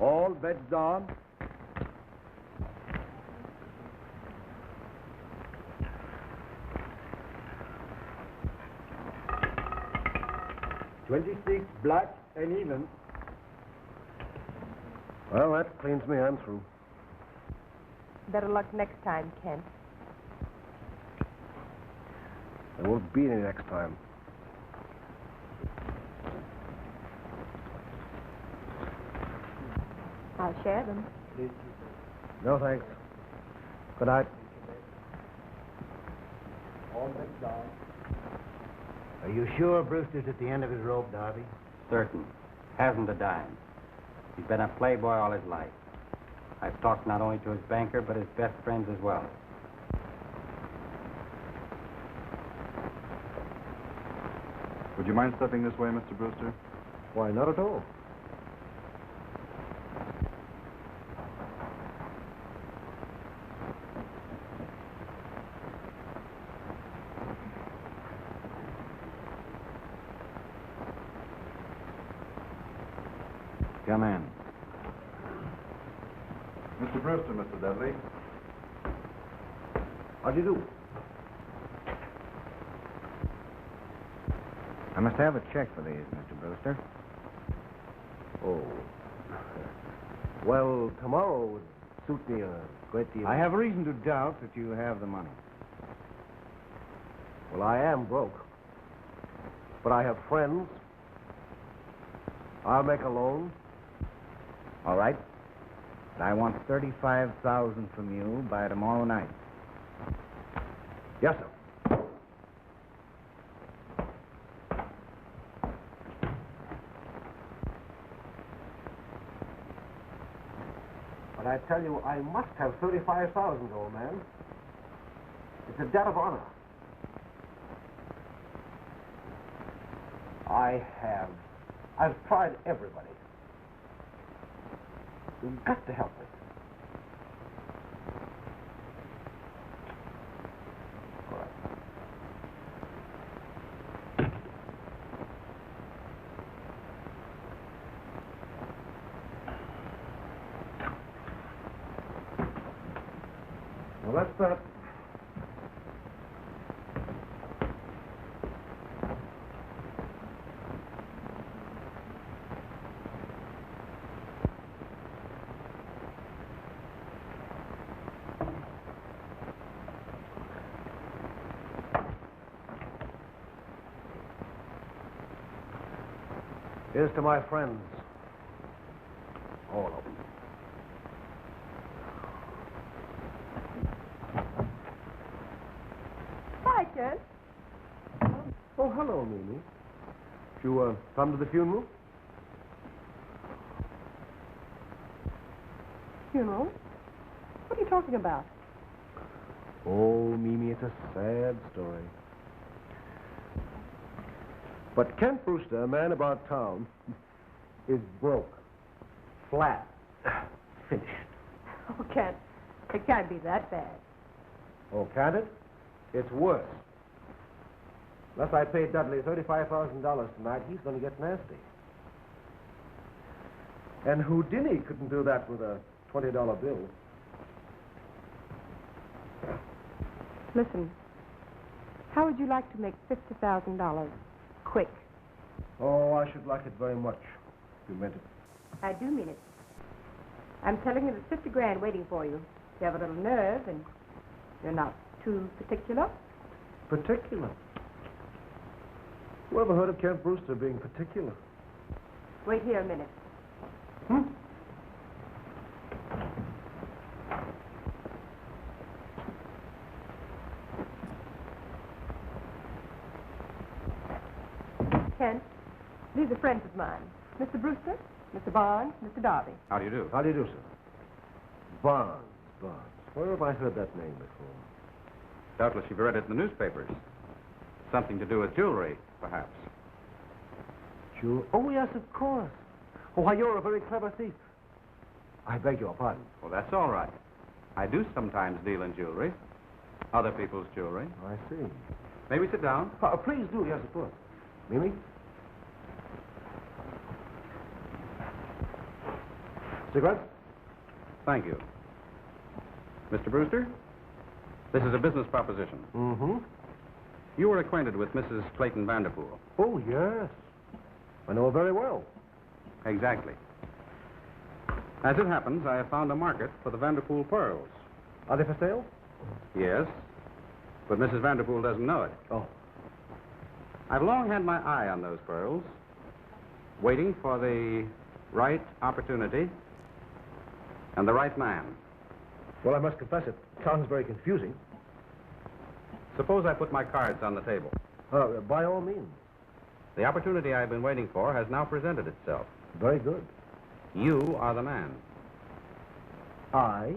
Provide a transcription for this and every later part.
All beds on. $26 black and even. Well, that cleans me. I'm through. Better luck next time, Kent. There won't be any next time. I'll share them. No, thanks. Good night. Are you sure Brewster's at the end of his rope, Darby? Certain. Hasn't a dime. He's been a playboy all his life. I've talked not only to his banker, but his best friends as well. Would you mind stepping this way, Mr. Brewster? Why, not at all. Come in. Mr. Brewster, Mr. Dudley. How do you do? I must have a check for these, Mr. Brewster. Oh. Well, tomorrow would suit me a great deal. I have reason to doubt that you have the money. Well, I am broke. But I have friends. I'll make a loan. All right. But I want $35,000 from you by tomorrow night. Yes, sir. But I tell you, I must have $35,000, old man. It's a debt of honor. I've tried everybody. You've got to help me. All right. Well, let's start. Here's to my friends. All of them. Hi, Kent. Oh, hello, Mimi. Did you come to the funeral? Funeral? What are you talking about? Oh, Mimi, it's a sad story. But Kent Brewster, a man about town, is broke. Flat. Finished. Oh, Kent, it can't be that bad. Oh, can't it? It's worse. Unless I pay Dudley $35,000 tonight, he's going to get nasty. And Houdini couldn't do that with a $20 bill. Listen, how would you like to make $50,000 quick? Oh, I should like it very much, if you meant it. I do mean it. I'm telling you there's 50 grand waiting for you. You have a little nerve and you're not too particular. Particular? Who ever heard of Kent Brewster being particular? Wait here a minute. Kent, these are friends of mine. Mr. Brewster, Mr. Barnes, Mr. Darby. How do you do? How do you do, sir? Barnes. Where have I heard that name before? Doubtless you've read it in the newspapers. Something to do with jewelry, perhaps. Oh, yes, of course. Oh, why, you're a very clever thief. I beg your pardon. Well, that's all right. I do sometimes deal in jewelry. Other people's jewelry. I see. May we sit down? Please do, yes, of course. Mimi? Cigarettes? Thank you. Mr. Brewster, this is a business proposition. Mm-hmm. You were acquainted with Mrs. Clayton Vanderpool. Oh, yes. I know her very well. Exactly. As it happens, I have found a market for the Vanderpool pearls. Are they for sale? Yes, but Mrs. Vanderpool doesn't know it. Oh. I've long had my eye on those pearls, waiting for the right opportunity and the right man. Well, I must confess, it sounds very confusing. Suppose I put my cards on the table. By all means. The opportunity I've been waiting for has now presented itself. Very good. You are the man. I?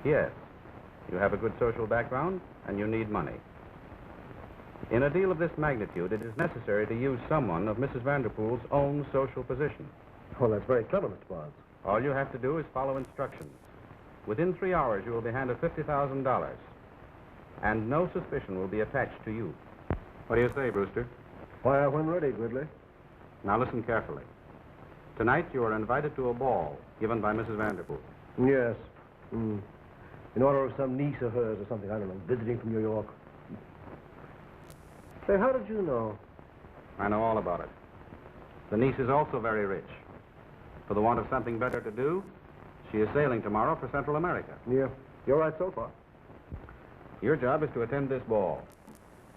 Yes. You have a good social background, and you need money. In a deal of this magnitude, it is necessary to use someone of Mrs. Vanderpool's own social position. Well, that's very clever, Mr. Barnes. All you have to do is follow instructions. Within 3 hours, you will be handed $50,000, and no suspicion will be attached to you. What do you say, Brewster? Why, when ready, Gridley. Now listen carefully. Tonight, you are invited to a ball given by Mrs. Vanderpool. Yes. In honor of some niece of hers or something, I don't know, visiting from New York. Say, how did you know? I know all about it. The niece is also very rich. For the want of something better to do, she is sailing tomorrow for Central America. Yeah, you're right so far. Your job is to attend this ball.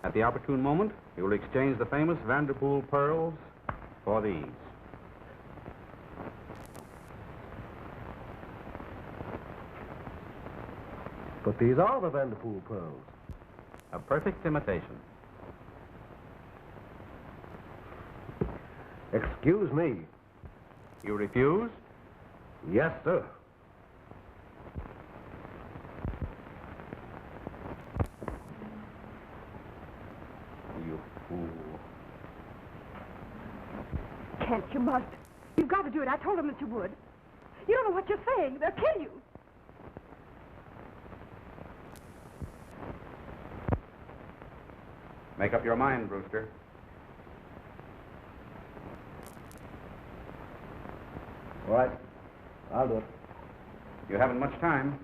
At the opportune moment, you will exchange the famous Vanderpool pearls for these. But these are the Vanderpool pearls. A perfect imitation. Excuse me. You refuse? Yes, sir. You fool. Kent, you must. You've got to do it. I told them that you would. You don't know what you're saying. They'll kill you. Make up your mind, Brewster. All right. I'll do it. You haven't much time.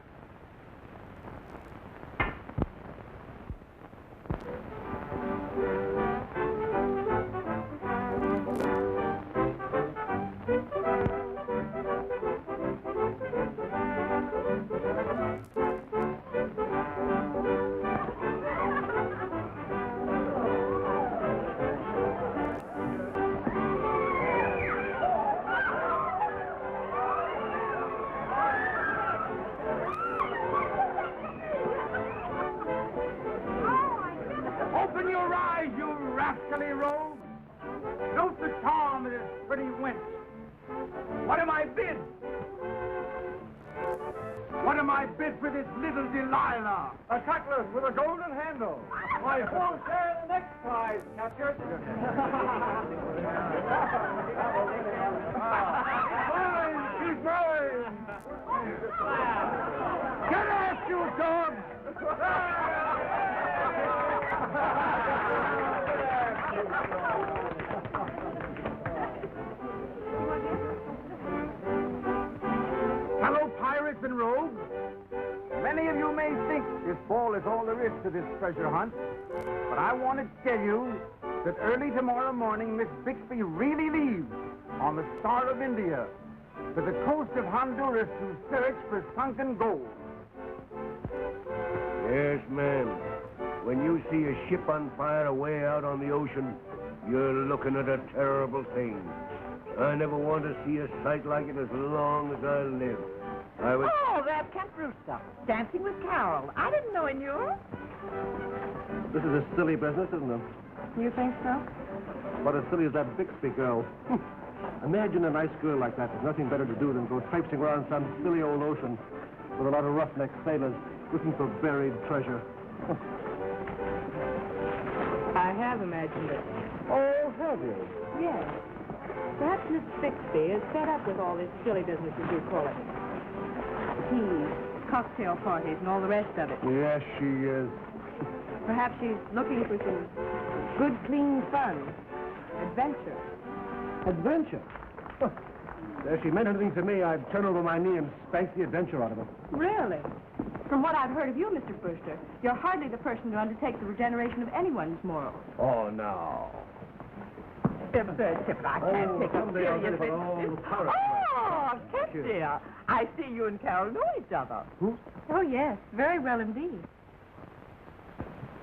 Open your eyes, you rascally rogue. Note the charm of this pretty wench. What am I bid? What am I bid for this little Delilah? A cutlass with a golden handle. My full share of the next prize, catcher. Mine, she's mine. Get off, you dog! Hello, pirates and rogues. Many of you may think this ball is all there is to this treasure hunt, but I want to tell you that early tomorrow morning, Miss Bixby really leaves on the Star of India to the coast of Honduras to search for sunken gold. Yes, ma'am. When you see a ship on fire away out on the ocean, you're looking at a terrible thing. I never want to see a sight like it as long as I live. Oh, that's Kent Brewster, Dancing with Carol. I didn't know he knew. This is a silly business, isn't it? You think so? But as silly as that Bixby girl. Imagine a nice girl like that with nothing better to do than go traipsing around some silly old ocean with a lot of roughneck sailors looking for buried treasure. I have imagined it. Oh, have you? Yes. Perhaps Miss Bixby is fed up with all this silly business, as you call it. Teas, cocktail parties, and all the rest of it. Yes, she is. Perhaps she's looking for some good, clean fun. Adventure. Adventure? Huh. If she meant anything to me, I'd turn over my knee and spank the adventure out of her. Really? From what I've heard of you, Mr. Brewster, you're hardly the person to undertake the regeneration of anyone's morals. Oh, no. Absurd, Chip. I can't take it someday I'll get it seriously. for all the power. Oh, Kip, dear. I see you and Carol know each other. Oh, yes. Very well indeed.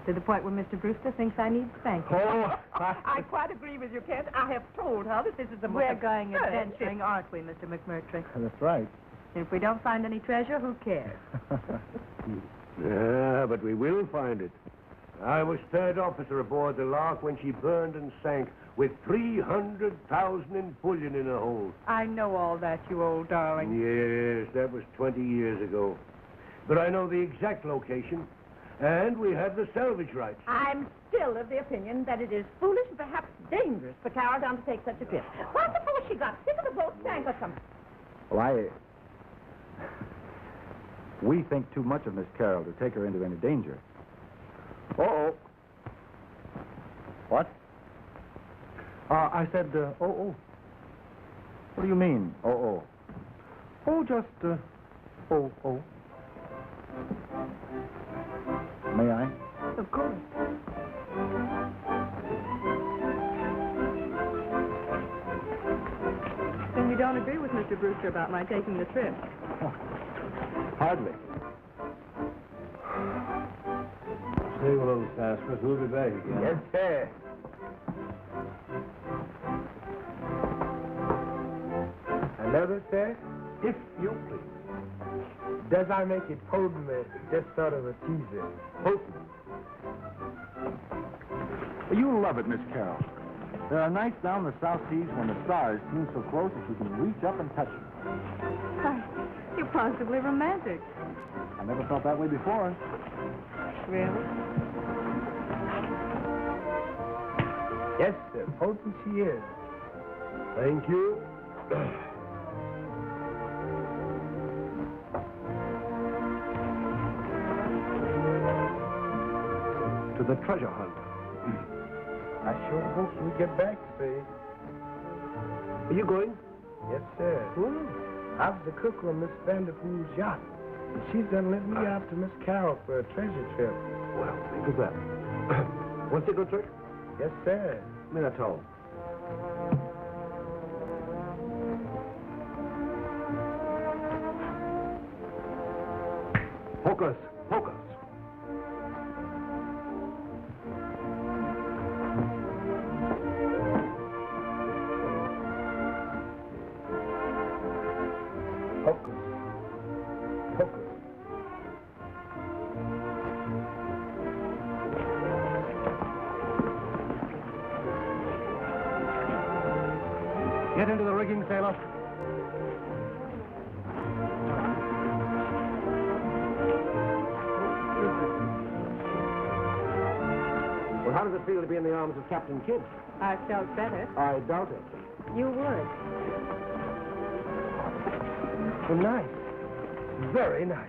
To the point where Mr. Brewster thinks I need spanking. Oh, I quite agree with you, Kent. I have told her that this is the most We're going absurd adventuring, aren't we, Mr. McMurtry? that's right. If we don't find any treasure, who cares? Yeah, but we will find it. I was third officer aboard the Lark when she burned and sank with 300,000 in bullion in her hold. I know all that, you old darling. Yes, that was 20 years ago. But I know the exact location, and we have the salvage rights. I'm still of the opinion that it is foolish and perhaps dangerous for Carol to undertake such a trip. What suppose she got sick of the boat sank or something? Well, we think too much of Miss Carroll to take her into any danger. Uh-oh. What? I said, oh. What do you mean, oh? Oh, just, oh. May I? Of course. Then you don't agree with Mr. Brewster about my taking the trip? Hardly. Stay with those Saskers. We'll be back again. Yes, sir. Another, sir? If you please. Does I make it potent or just sort of a teaser? Potent. You love it, Miss Carroll. There are nights down the South Seas when the stars seem so close that you can reach up and touch them. Why, you're positively romantic. I never felt that way before. Really? Yes, sir. Potent she is. Thank you. To the treasure hunt. I sure hope we get back safe. Are you going? Yes, sir. I was the cook on Miss Vanderpool's yacht. And she's done let me out to Miss Carroll for a treasure trip. Well, think of that. Want to go, Trick? Yes, sir. Me that towel. Focus. Get into the rigging, sailor. Well, how does it feel to be in the arms of Captain Kidd? I felt better. I doubt it. You would. Well, nice. Very nice.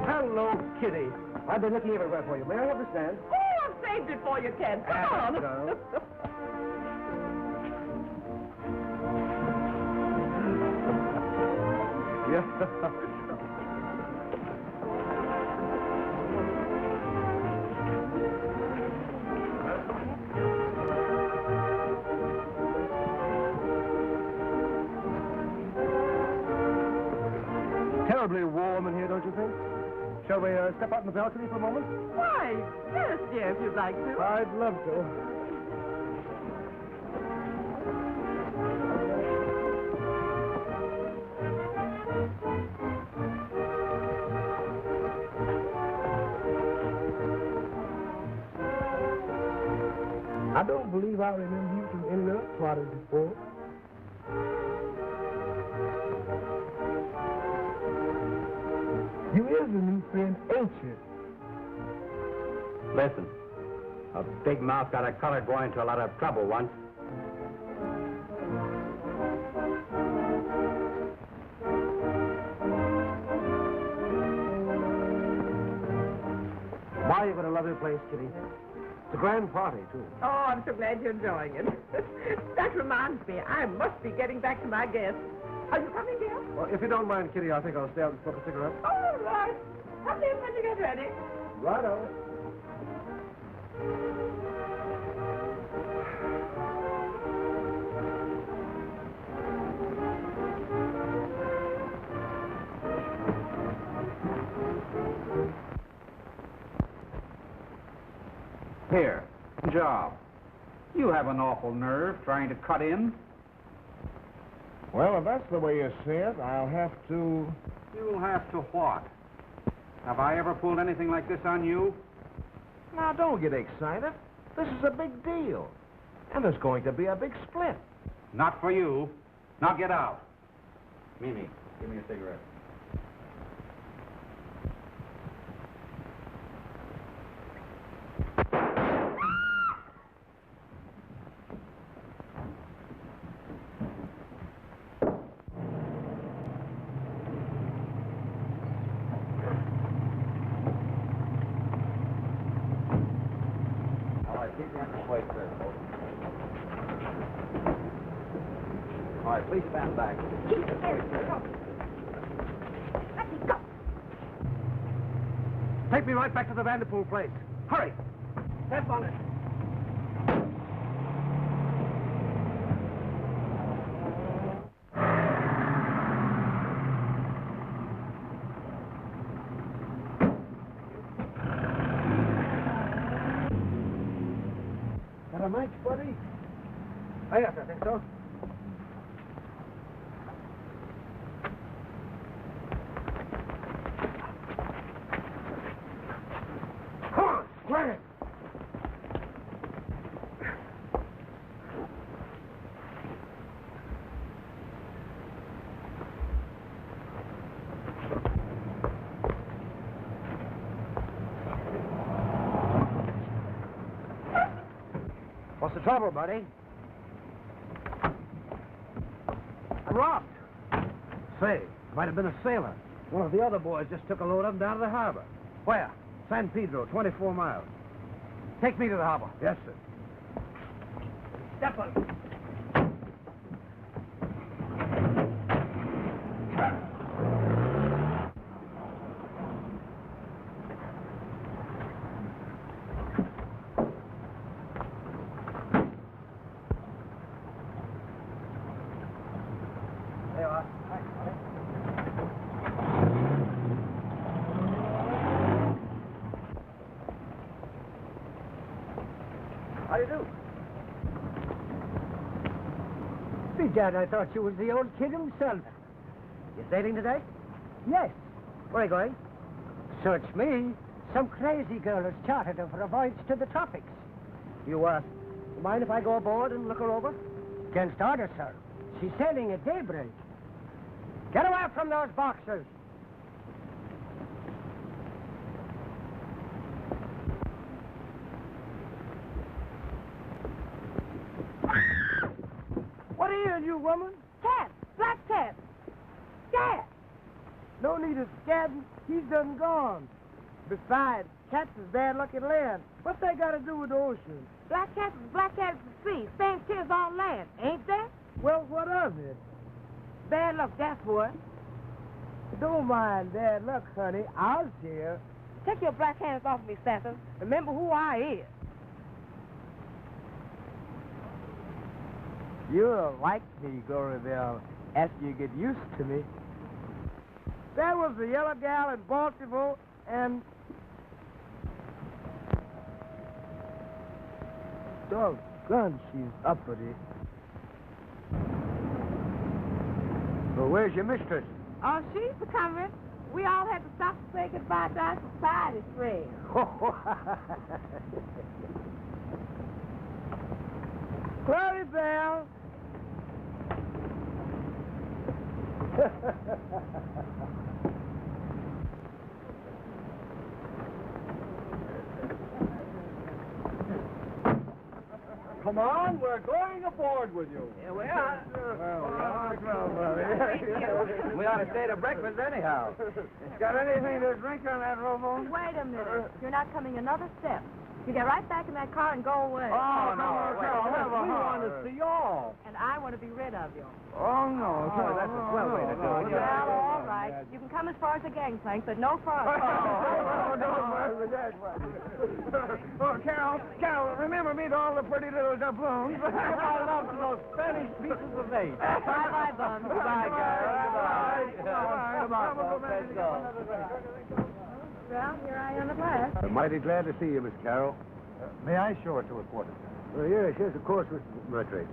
Hello, Kitty. I've been looking everywhere for you. May I have the stand? Oh, I've saved it for you, Kent. Come on. Yeah. Terribly warm in here, don't you think? Shall we step out on the balcony for a moment? Why, yes, dear, if you'd like to. I'd love to. I don't believe I remember you from any other party before. You is a new friend, ain't you? Listen, a big mouth got a colored boy into a lot of trouble once. you're going to love your place, Kitty. It's a grand party, too. Oh, I'm so glad you're enjoying it. That reminds me, I must be getting back to my guests. Are you coming, dear? Well, if you don't mind, Kitty, I think I'll stay out and smoke a cigarette. All right. Come in when you get ready. Righto. Here, job. You have an awful nerve trying to cut in. Well, if that's the way you see it, I'll have to... You'll have to what? Have I ever pulled anything like this on you? Now, don't get excited. This is a big deal. And there's going to be a big split. Not for you. Now get out. Mimi, give me a cigarette. All right, please stand back. Keep it there. Let me go. Take me right back to the Vanderpool place. Hurry. Step on it. Got a match, buddy? Oh, yes, I think so. Come on, square it. What's the trouble, buddy? I'm robbed. Say, might have been a sailor. One of the other boys just took a load of them down to the harbor. Where? San Pedro, 24 miles. Take me to the harbor. Yes, sir. Step on it. There you are. Thanks, buddy. How do you do? Bedad, I thought you was the old kid himself. You sailing today? Yes. Where are you going? Search me. Some crazy girl has chartered her for a voyage to the tropics. You mind if I go aboard and look her over? Against order, sir. She's sailing at daybreak. Get away from those boxes. What are you woman? Cat. Black cat. Cat. No need of scabbing. He's done gone. Besides, cats is bad luck at land. What's they got to do with the ocean? Black cat is black cat at the sea. Same kids on land, ain't that? Well, what of it? Bad luck, that's what. Don't mind bad luck, honey. I'll share. Take your black hands off me, Stanton. Remember who I is. You'll like me, Gorabelle, after you get used to me. That was the yellow gal in Baltimore, and... Doggone, she's uppity. Well, where's your mistress? Oh, she's a coming. We all had to stop to say goodbye to our society friends. Clarabelle! come on. We're going aboard with you. Yeah, we are. We ought to stay to breakfast anyhow. Got anything to drink on that rowboat? Wait a minute. You're not coming another step. You get right back in that car and go away. Oh, no. We want to see all. And I want to be rid of you. Oh, no. that's a swell way to do it. Well, all right. You can come as far as the gangplank, but no farther. Oh, Carol, remember me to all the pretty little doubloons. I love those Spanish pieces of eight. Bye-bye, Bum. Goodbye, Gary. Goodbye. Come on, folks. Let's go. Well, here I am at last. I'm mighty glad to see you, Miss Carroll. May I show it to a quarter? Yes, of course, Mr. Murtry.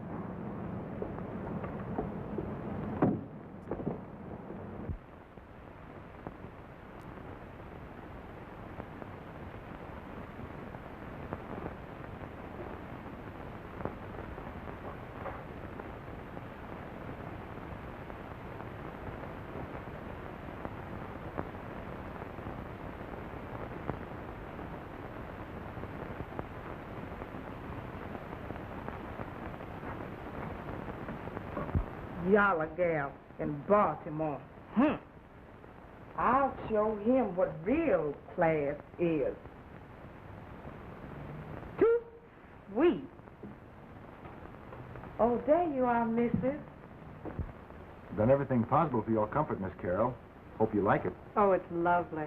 Yalla gal in Baltimore. I'll show him what real class is. Too sweet. Oh, there you are, missus. Done everything possible for your comfort, Miss Carroll. Hope you like it. Oh, it's lovely.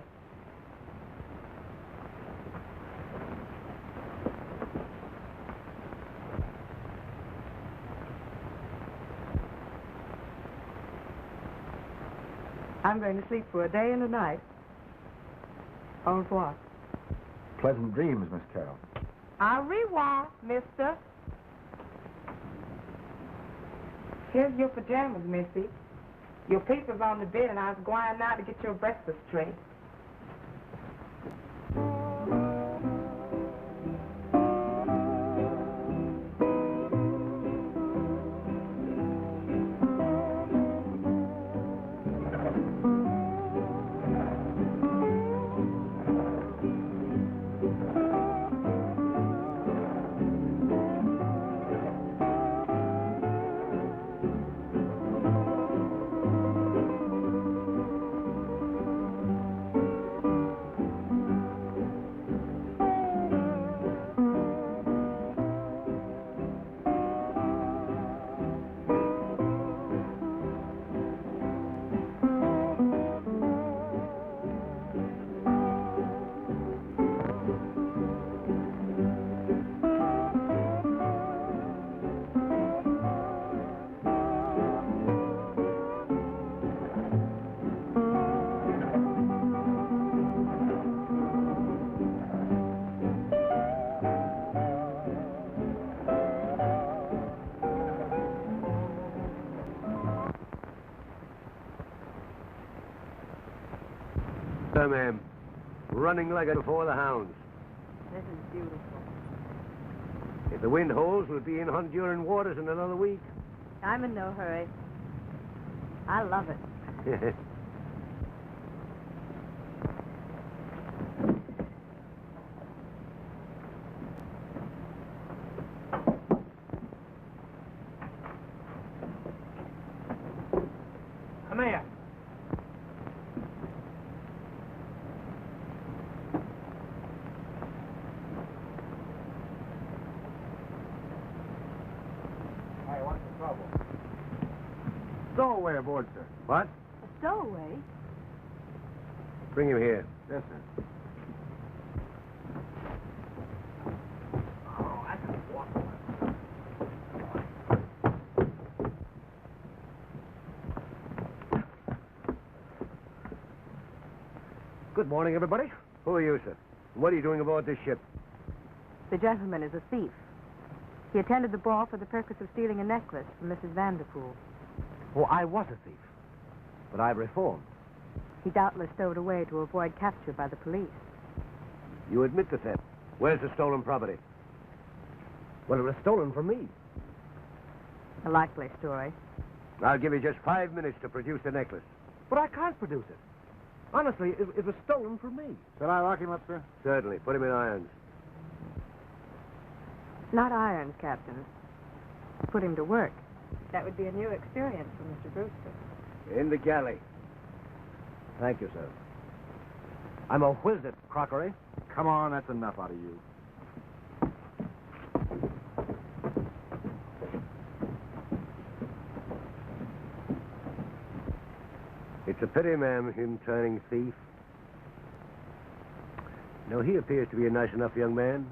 I'm going to sleep for a day and a night. Au revoir. Pleasant dreams, Miss Carroll. Au revoir, mister. Here's your pajamas, missy. Your paper's on the bed, and I was going out to get your breakfast tray. Ma'am. Running like it before the hounds. This is beautiful. If the wind holds, we'll be in Honduran waters in another week. I'm in no hurry. I love it. Come here. Hey, what's the trouble? Stowaway aboard, sir. What? A stowaway? Bring him here. Yes, sir. Good morning, everybody. Who are you, sir? What are you doing aboard this ship? The gentleman is a thief. He attended the ball for the purpose of stealing a necklace from Mrs. Vanderpool. Oh, I was a thief. But I've reformed. He doubtless stowed away to avoid capture by the police. You admit the theft. Where's the stolen property? Well, it was stolen from me. A likely story. I'll give you just 5 minutes to produce the necklace. But I can't produce it. Honestly, it was stolen from me. Shall I lock him up, sir? Certainly. Put him in irons. Not irons, Captain. Put him to work. That would be a new experience for Mr. Brewster. In the galley. Thank you, sir. I'm a whiz at crockery. Come on, that's enough out of you. It's a pity, ma'am, him turning thief. No, he appears to be a nice enough young man.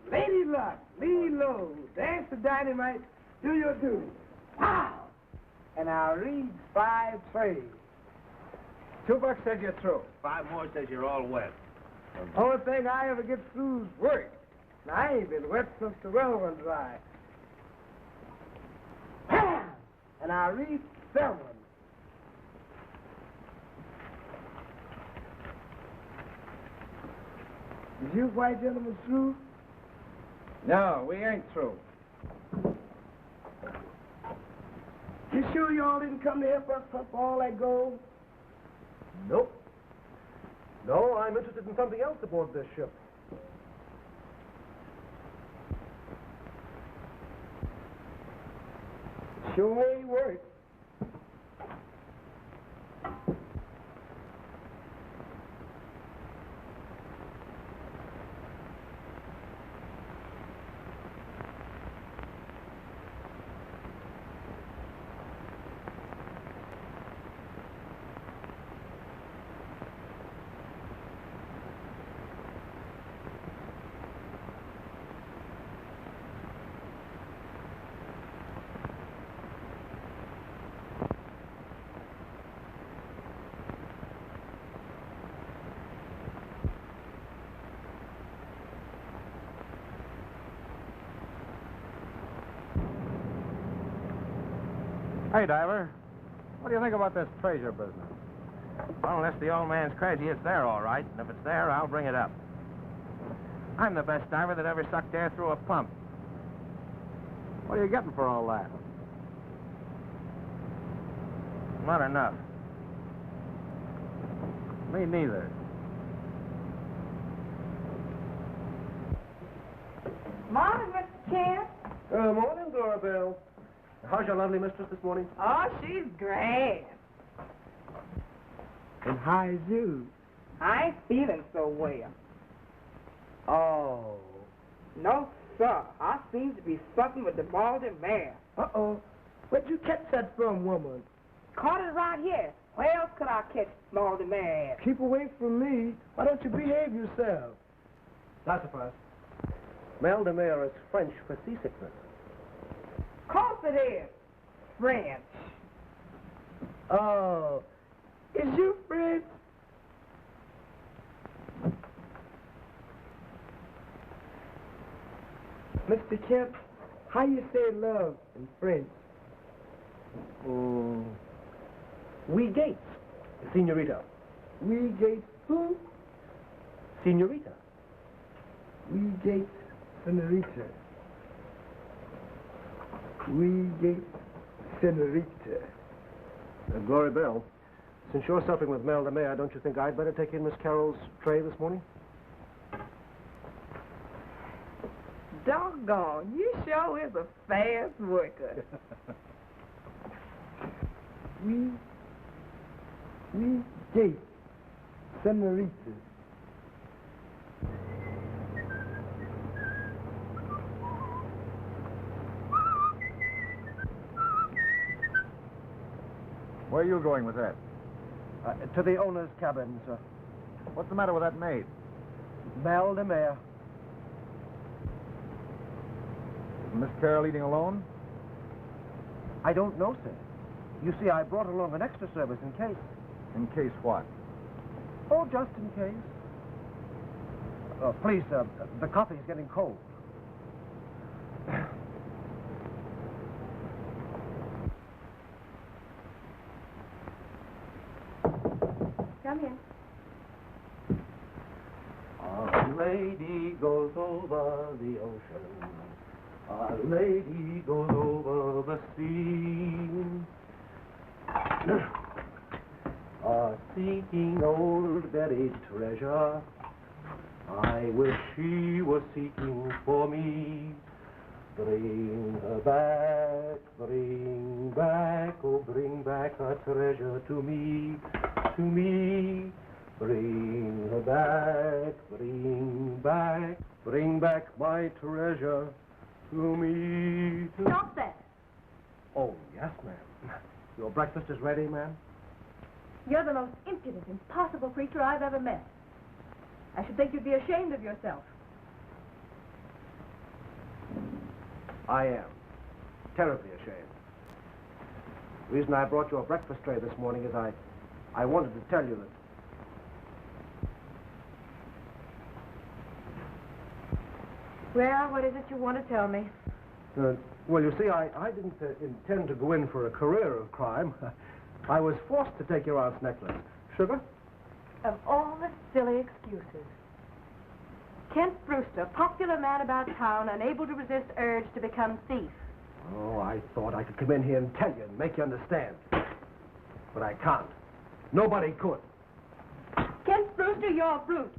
Lady Luck, lead low, dance the dynamite, do your duty. Pow! And I'll read 5 trades. $2 says you're through. 5 more says you're all wet. Only thing I ever get through is work. Now, I ain't been wet since the well run dry. Pow! And I'll read 7. Is you white gentlemen through? No, we ain't through. You sure y'all didn't come to help us pump all that gold? Nope. No, I'm interested in something else aboard this ship. Sure ain't work. Hey, Diver. What do you think about this treasure business? Well, unless the old man's crazy, it's there all right. And if it's there, I'll bring it up. I'm the best diver that ever sucked air through a pump. What are you getting for all that? Not enough. Me neither. Morning, Mr. Kent. Morning, Dorabelle. How's your lovely mistress this morning? Oh, she's grand. And how's you? I ain't feeling so well. Oh. No, sir. I seem to be sucking with the Baldy mare. Uh-oh. Where'd you catch that from, woman? Caught it right here. Where else could I catch Baldy mare at? Keep away from me. Why don't you behave yourself? Sassafras. Mel de Mer is French for seasickness. Course it is. French. Oh. Is you French? Mr. Kemp, how you say love in French? We Gates, Senorita. We Gates who? Senorita. We Gates Senorita. We Gates Senorita. Glory Bell, since you're supping with Mel de Mer, don't you think I'd better take in Miss Carroll's tray this morning? Doggone, you sure is a fast worker. We Gates Senorita. Where are you going with that? To the owner's cabin, sir. What's the matter with that maid? Mel de Mer. Is Miss Carroll eating alone? I don't know, sir. You see, I brought along an extra service in case. In case what? Oh, just in case. Please, sir, the coffee's getting cold. Come in. A lady goes over the ocean. A lady goes over the sea. Seeking old buried treasure. I wish she was seeking for me. Bring her back, oh, bring back her treasure to me, to me. Bring her back, bring back my treasure to me. Stop that. Oh, yes, ma'am. Your breakfast is ready, ma'am? You're the most impudent, impossible creature I've ever met. I should think you'd be ashamed of yourself. I am. Terribly ashamed. The reason I brought you a breakfast tray this morning is I wanted to tell you that... Well, what is it you want to tell me? Well, you see, I didn't intend to go in for a career of crime. I was forced to take your aunt's necklace. Sugar? Of all the silly excuses. Kent Brewster, popular man about town, unable to resist urge to become thief. Oh, I thought I could come in here and tell you and make you understand. But I can't. Nobody could. Kent Brewster, you're a brute.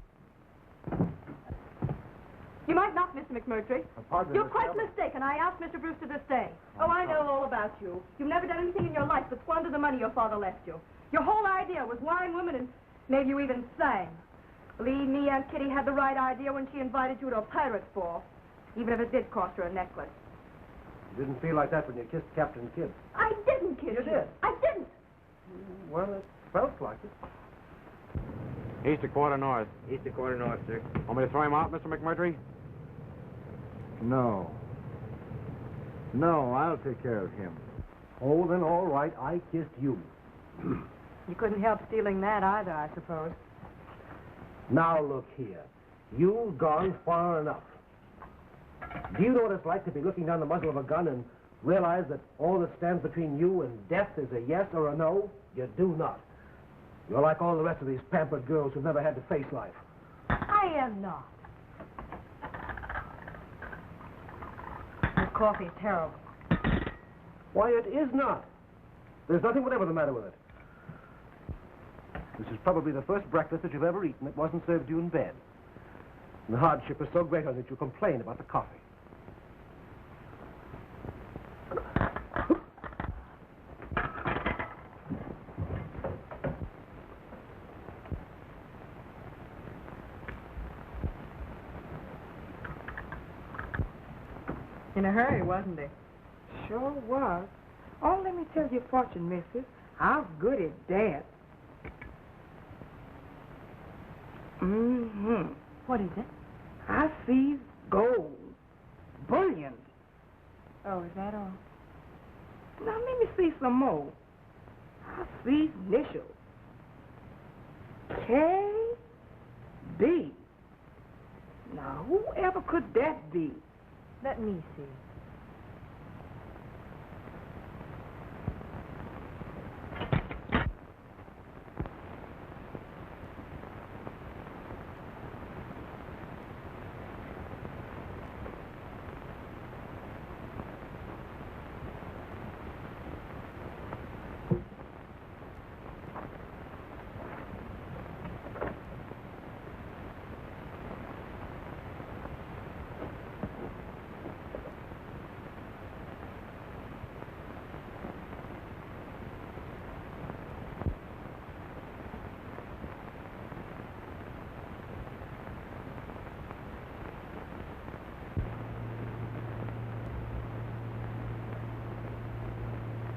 You might not, Mr. McMurtry. Pardon, You're Miss quite Calvin. mistaken. I asked Mr. Brewster to stay. Oh, I know all about you. You've never done anything in your life but squander the money your father left you. Your whole idea was wine, women, and maybe you even sang. Believe me, Aunt Kitty had the right idea when she invited you to a pirate's ball, even if it did cost her a necklace. You didn't feel like that when you kissed Captain Kidd. I didn't kiss you. You did. I didn't. Well, it felt like it. East a quarter north. East a quarter north, sir. Want me to throw him out, Mr. McMurtry? No. No, I'll take care of him. Oh, then all right, I kissed you. You couldn't help stealing that either, I suppose. Now look here. You've gone far enough. Do you know what it's like to be looking down the muzzle of a gun and realize that all that stands between you and death is a yes or a no? You do not. You're like all the rest of these pampered girls who've never had to face life. I am not. This coffee's terrible. Why, it is not. There's nothing whatever the matter with it. This is probably the first breakfast that you've ever eaten that wasn't served to you in bed. And the hardship is so great on it you complain about the coffee. In a hurry, wasn't he? Sure was. Oh, let me tell you a fortune, missus. I was good at that. Mm-hmm. What is it? I sees gold. Bullion. Oh, is that all? Now, let me see some more. I see initials. K.B. Now, whoever could that be? Let me see.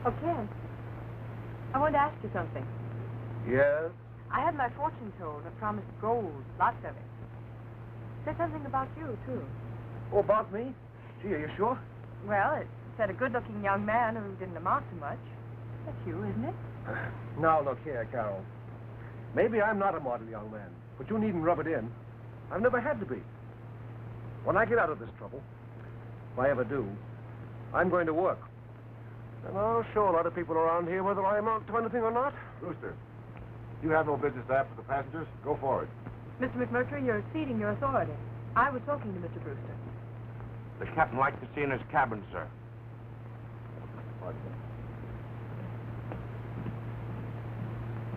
Oh, Ken, I wanted to ask you something. Yes? I had my fortune told and promised gold, lots of it. Said something about you, too. Oh, about me? Gee, are you sure? Well, it said a good-looking young man who didn't amount to much. That's you, isn't it? Now, look here, Carol. Maybe I'm not a model young man, but you needn't rub it in. I've never had to be. When I get out of this trouble, if I ever do, I'm going to work. And I'll show a lot of people around here whether I amount to anything or not. Brewster, you have no business after the passengers. Go forward. Mr. McMurtry, you're exceeding your authority. I was talking to Mr. Brewster. The captain likes to see in his cabin, sir.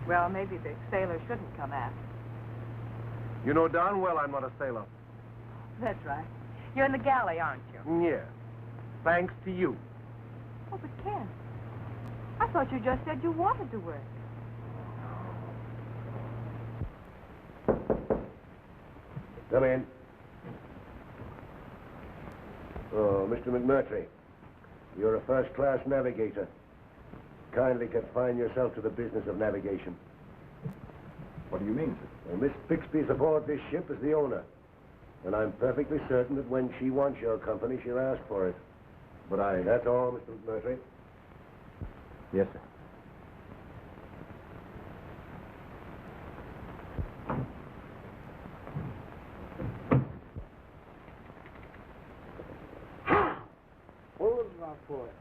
Well, maybe the sailor shouldn't come aft. You know darn well I'm not a sailor. That's right. You're in the galley, aren't you? Yes. Thanks to you. Oh, but Ken, I thought you just said you wanted to work. Come in. Oh, Mr. McMurtry, you're a first-class navigator. Kindly confine yourself to the business of navigation. What do you mean, sir? Well, Miss Bixby's aboard this ship as the owner. And I'm perfectly certain that when she wants your company, she'll ask for it. But that's all, Mr. McMurtry. Yes, sir. Pull it off for it.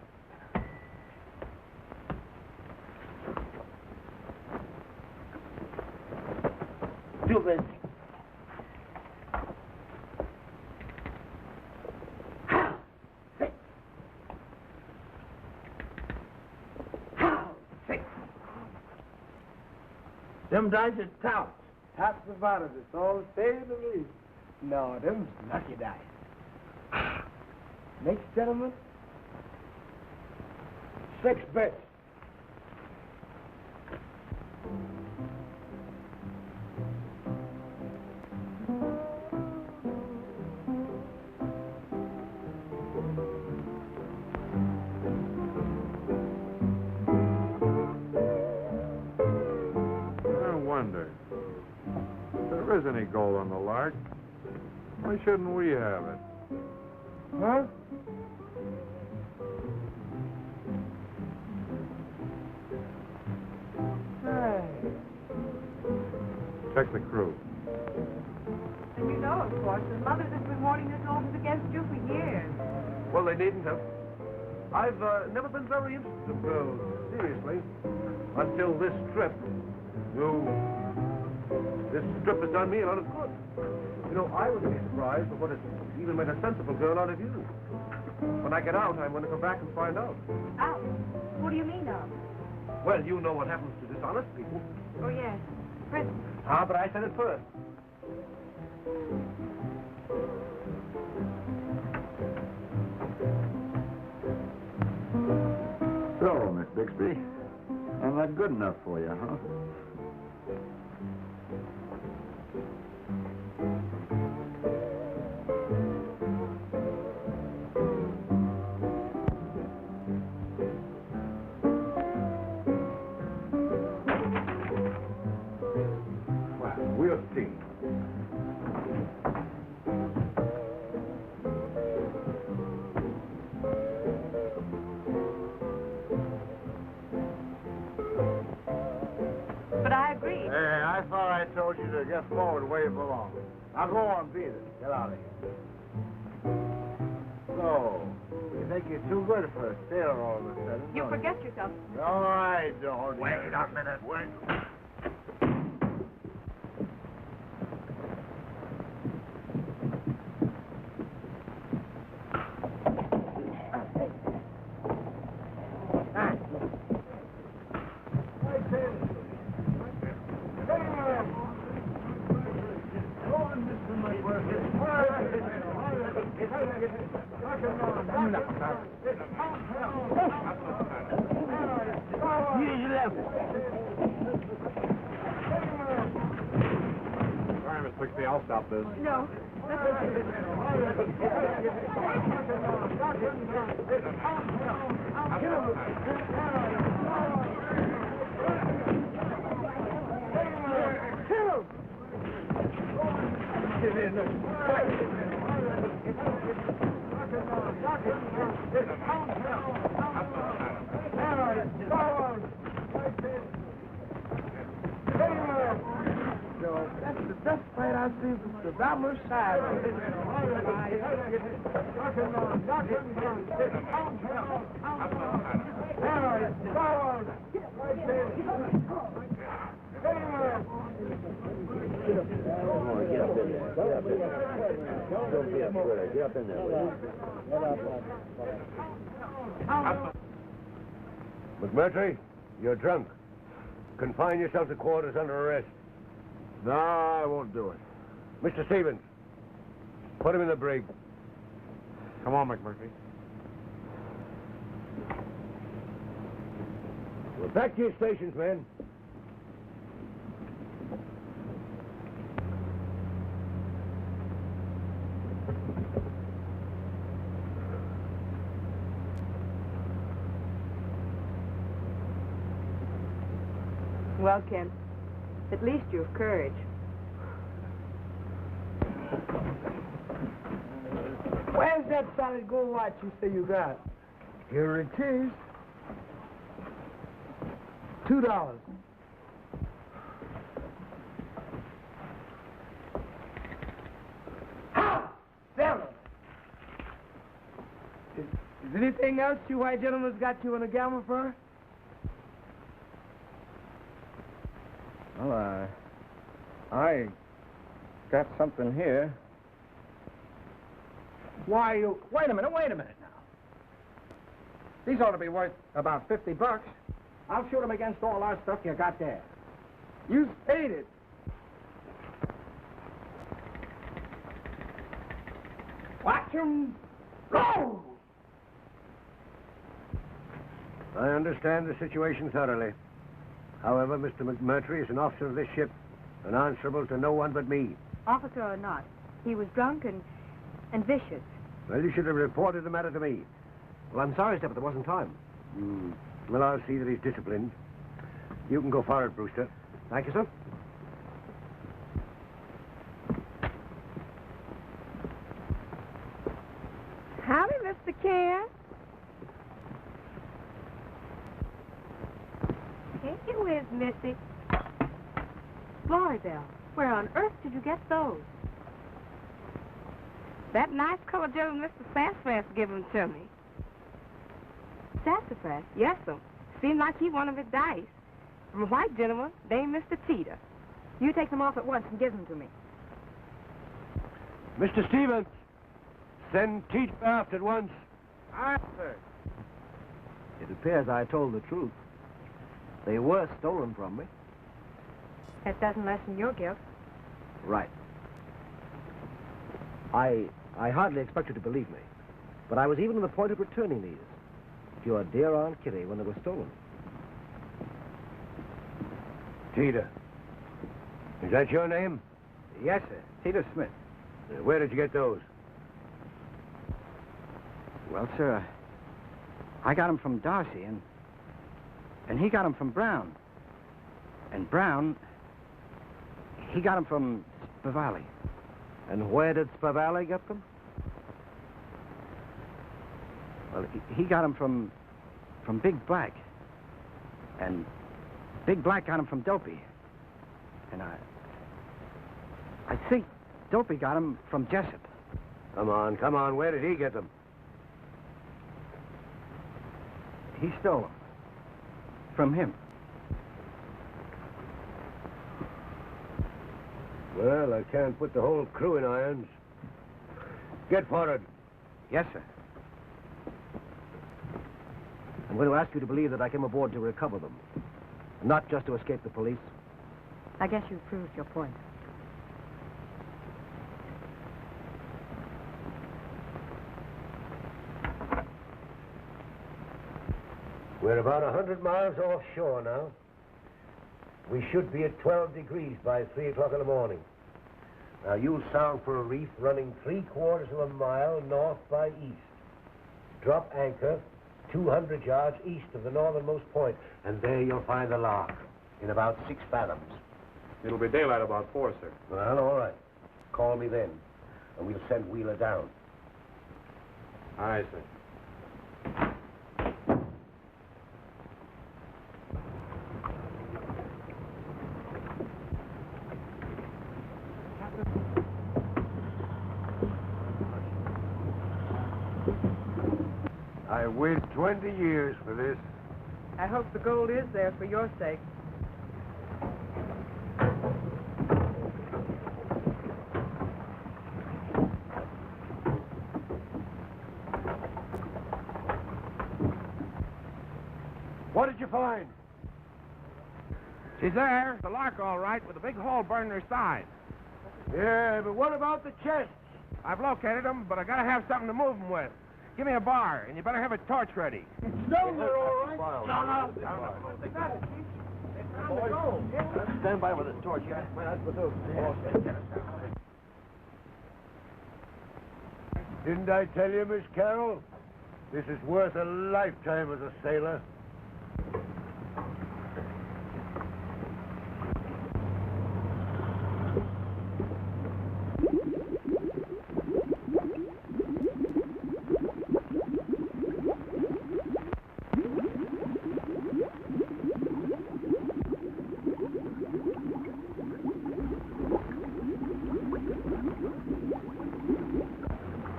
Too busy. Them dice are touts. Tops the bottom. It's all the same to me. No, them's lucky dice. Next gentleman. 6 bets. I wonder, if there is any gold on the Lark, why shouldn't we have it? Huh? Check the crew. And you know, of course, the mothers have been warning their daughters against you for years. Well, they needn't have. I've never been very interested in girls, seriously, until this trip. This trip has done me a lot of good. You know, I would be surprised at what has even made a sensible girl out of you. When I get out, I'm going to come back and find out. Out? What do you mean, out? Well, you know what happens to dishonest people. Oh, yes. Prison. Ah, but I said it first. So, Miss Bixby, I'm not good enough for you, huh? Well, we'll see. But I agree. Hey, I thought I told you to get forward where you belong. Now go on, beat it. Get out of here. So, you think you're too good for a sailor all of a sudden? You don't forget yourself. No, I don't. Wait a minute, wait. Sorry, Miss Bixby, I'll stop this. No. That's the best fight I've seen since the Daimler side. Don't be a quitter. Get up in there, will you? McMurtry, you're drunk. Confine yourself to quarters under arrest. No, I won't do it. Mr. Stevens, put him in the brig. Come on, McMurphy. Well, back to your stations, men. Well, Ken, at least you have courage. Where's that solid gold watch you say you got? Here it is. $2. Ha! Damn it! Is anything else you white gentlemen's got you in a gamble for? Well, I got something here. Why, you... Wait a minute now. These ought to be worth about $50. I'll shoot them against all our stuff you got there. You paid it. Watch 'em go! I understand the situation thoroughly. However, Mr. McMurtry is an officer of this ship and answerable to no one but me. Officer or not, he was drunk and vicious. Well, you should have reported the matter to me. Well, I'm sorry, Step, but there wasn't time. Well, I'll see that he's disciplined. You can go forward, Brewster. Thank you, sir. Howdy, Mr. Ken. Hey, where's Missy? Glory Bell, where on earth did you get those? That nice colored gentleman Mr. Sassafras gave them to me. Sassafras? Yes, sir. Seemed like he wanted his dice. From a white gentleman named Mr. Teeter. You take them off at once and give them to me. Mr. Stevens, send Teach aft at once. Aye, sir. It appears I told the truth. They were stolen from me. That doesn't lessen your guilt. Right. I hardly expect you to believe me, but I was even on the point of returning these to your dear Aunt Kitty when they were stolen. Teeter. Is that your name? Yes, sir. Teeter Smith. Where did you get those? Well, sir, I got them from Darcy, and he got them from Brown. And Brown, he got them from Spivali. And where did Spivali get them? Well, he got them from Big Black. And Big Black got them from Dopey. And I think Dopey got them from Jessup. Come on. Where did he get them? He stole them. From him. Well, I can't put the whole crew in irons. Get forward. Yes, sir. I'm going to ask you to believe that I came aboard to recover them, not just to escape the police. I guess you've proved your point. We're about 100 miles offshore now. We should be at 12 degrees by 3 o'clock in the morning. Now, you'll sound for a reef running 3/4 of a mile north by east. Drop anchor 200 yards east of the northernmost point, and there you'll find the lark in about 6 fathoms. It'll be daylight about 4, sir. Well, all right. Call me then, and we'll send Wheeler down. Aye, sir. I waited 20 years for this. I hope the gold is there for your sake. What did you find? She's there, the lark all right, with a big hole burning her side. Yeah, but what about the chests? I've located them, but I gotta have something to move them with. Give me a bar, and you better have a torch ready. No, they're all right. No. Stand by with a torch. Didn't I tell you, Miss Carroll? This is worth a lifetime as a sailor.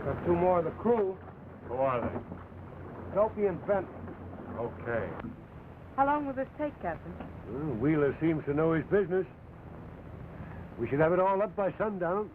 Got two more of the crew. Who are they? Dopey and Benton. Okay. How long will this take, Captain? Well, Wheeler seems to know his business. We should have it all up by sundown.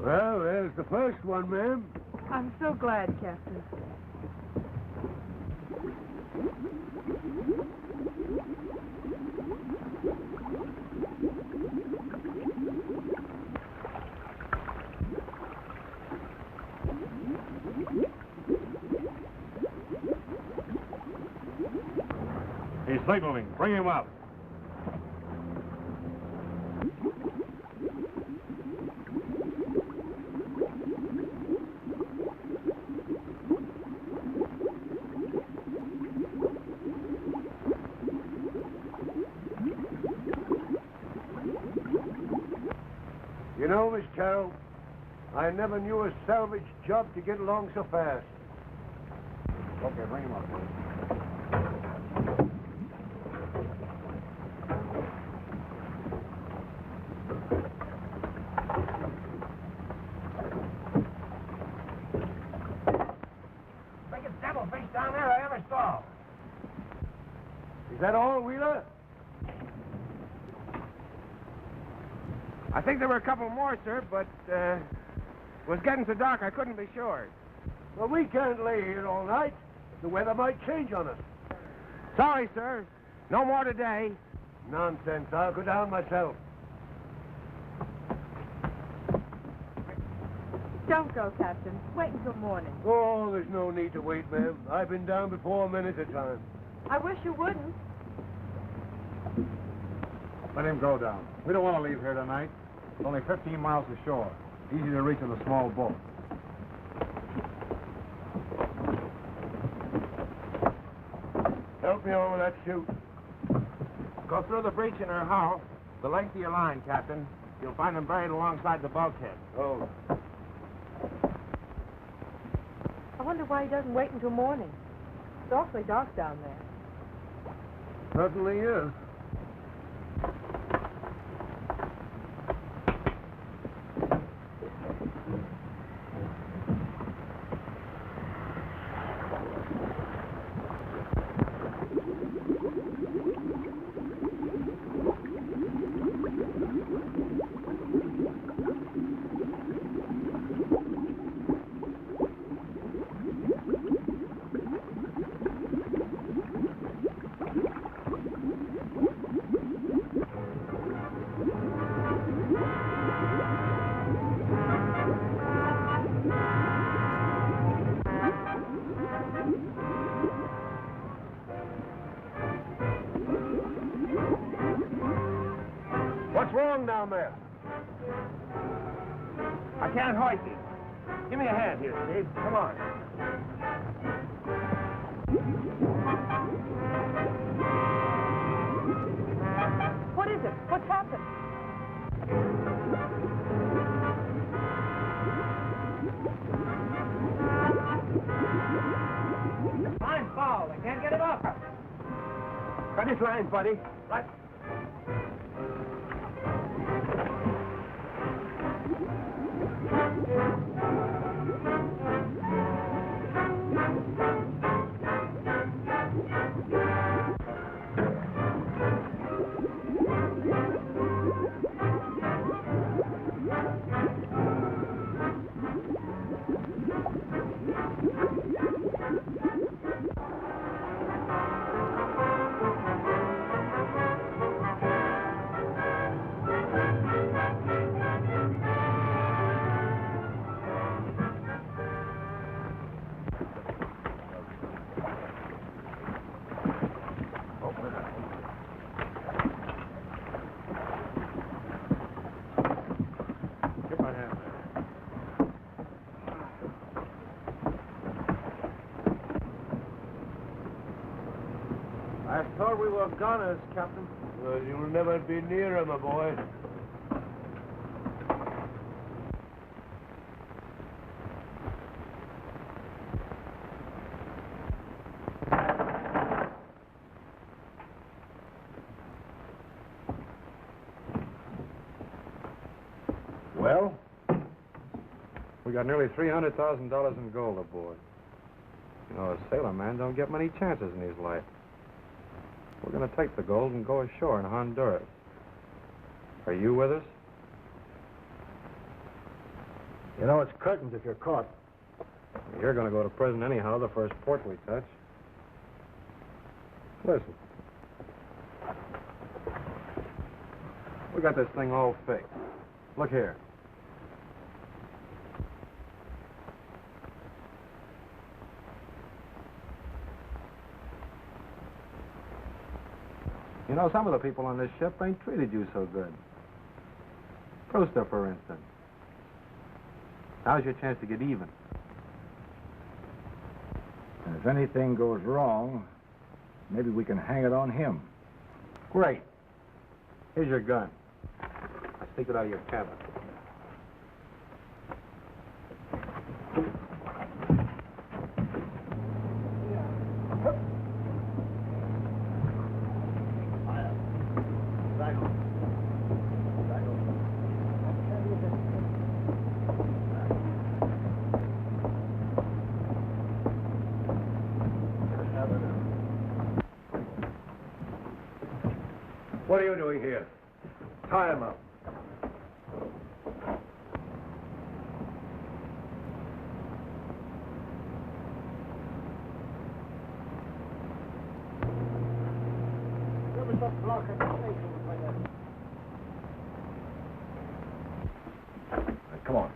Well, there's the first one, ma'am. I'm so glad, Captain. He's signaling. Bring him up. You know, Miss Carroll, I never knew a salvage job to get along so fast. Okay, bring him up. Biggest devilfish down there I ever saw. Is that all, Wheeler? I think there were a couple more, sir, but it was getting so dark I couldn't be sure. Well, we can't lay here all night. The weather might change on us. Sorry, sir. No more today. Nonsense. I'll go down myself. Don't go, Captain. Wait until morning. Oh, there's no need to wait, ma'am. I've been down before many a time. I wish you wouldn't. Let him go down. We don't want to leave here tonight. It's only 15 miles to shore. Easy to reach in a small boat. Help me over that chute. Go through the breach in her hull. The length of your line, Captain. You'll find them buried alongside the bulkhead. Oh. I wonder why he doesn't wait until morning. It's awfully dark down there. Certainly is. What's wrong down there? I can't hoist it. Give me a hand here, Steve. Come on. What is it? What's happened? Line's foul. I can't get it up. Cut his line, buddy. Right. I thought we were gunners, Captain. Well, you'll never be near him, my boy. Well, we got nearly $300,000 in gold aboard. You know, a sailor man don't get many chances in his life. We're going to take the gold and go ashore in Honduras. Are you with us? You know, it's curtains if you're caught. You're going to go to prison anyhow, the first port we touch. Listen. We got this thing all fixed. Look here. You know, some of the people on this ship ain't treated you so good. Brewster, for instance. Now's your chance to get even. And if anything goes wrong, maybe we can hang it on him. Great. Here's your gun. I'll stick it out of your cabin. What are you doing here? Tie him up. Come on.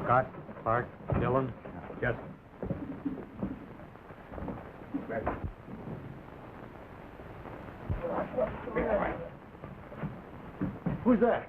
Scott, Clark, Dillon. Yes. Who's that?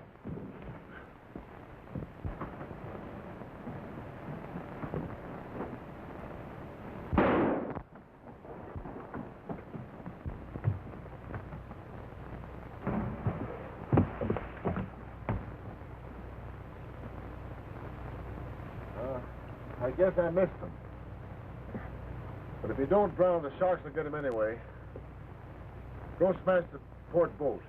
I guess I missed him. But if you don't drown, the sharks will get him anyway. Go smash the port boat.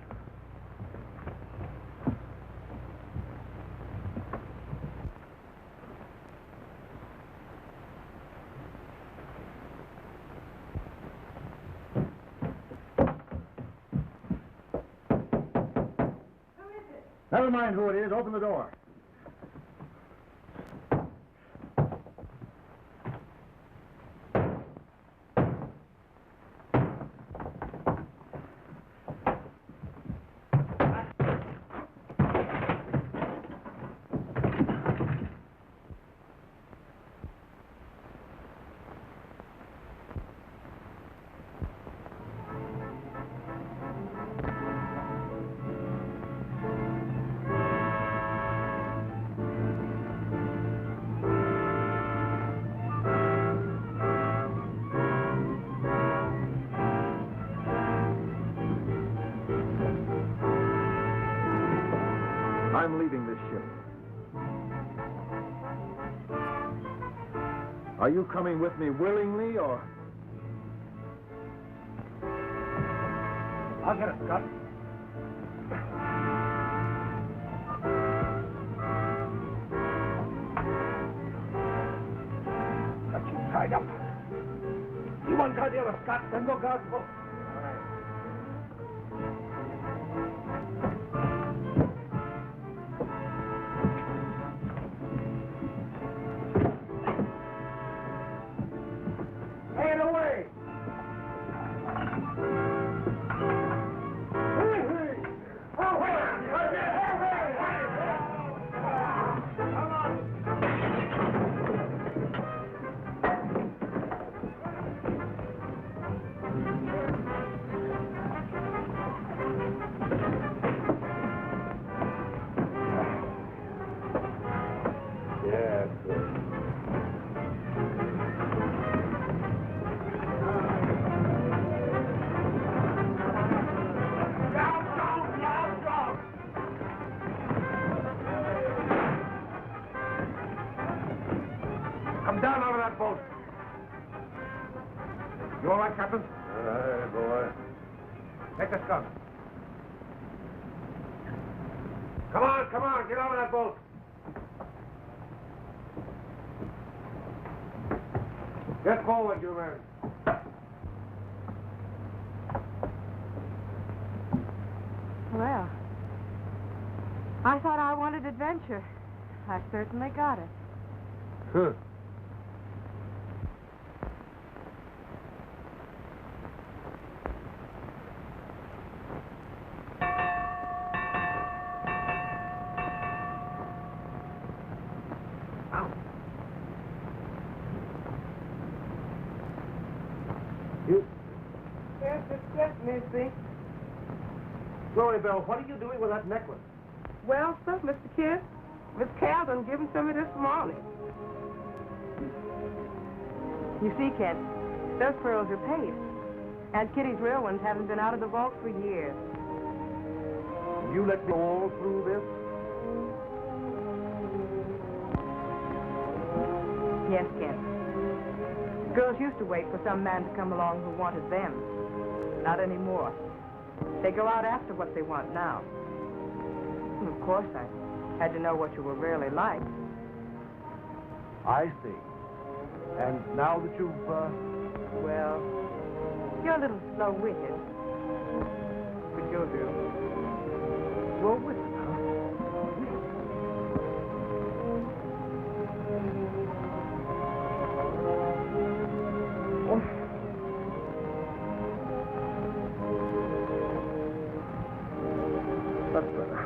Never mind who it is. Open the door. I'm leaving this ship. Are you coming with me willingly, or... I'll get it, Scott. Got you tied up. You untie the other, Scott, then look out for... Get away! Yes, Come down out of that boat. You all right, Captain? Aye, boy. Take this gun. Come on, get out of that boat. Get forward, you men. Well, I thought I wanted adventure. I certainly got it. Huh. Yes, it's just Missy. Glory Bell, what are you doing with that necklace? Well, sir, Mr. Kidd, Miss Calvin gave him some of this morning. You see, Kent, those pearls are paid. Aunt Kitty's real ones haven't been out of the vault for years. You let me go all through this? Yes, Kent. Girls used to wait for some man to come along who wanted them. Not anymore. They go out after what they want now. And of course, I had to know what you were really like. I see. And now that you've, Well, you're a little slow-witted. But you'll do. slow-witted, huh? That's better.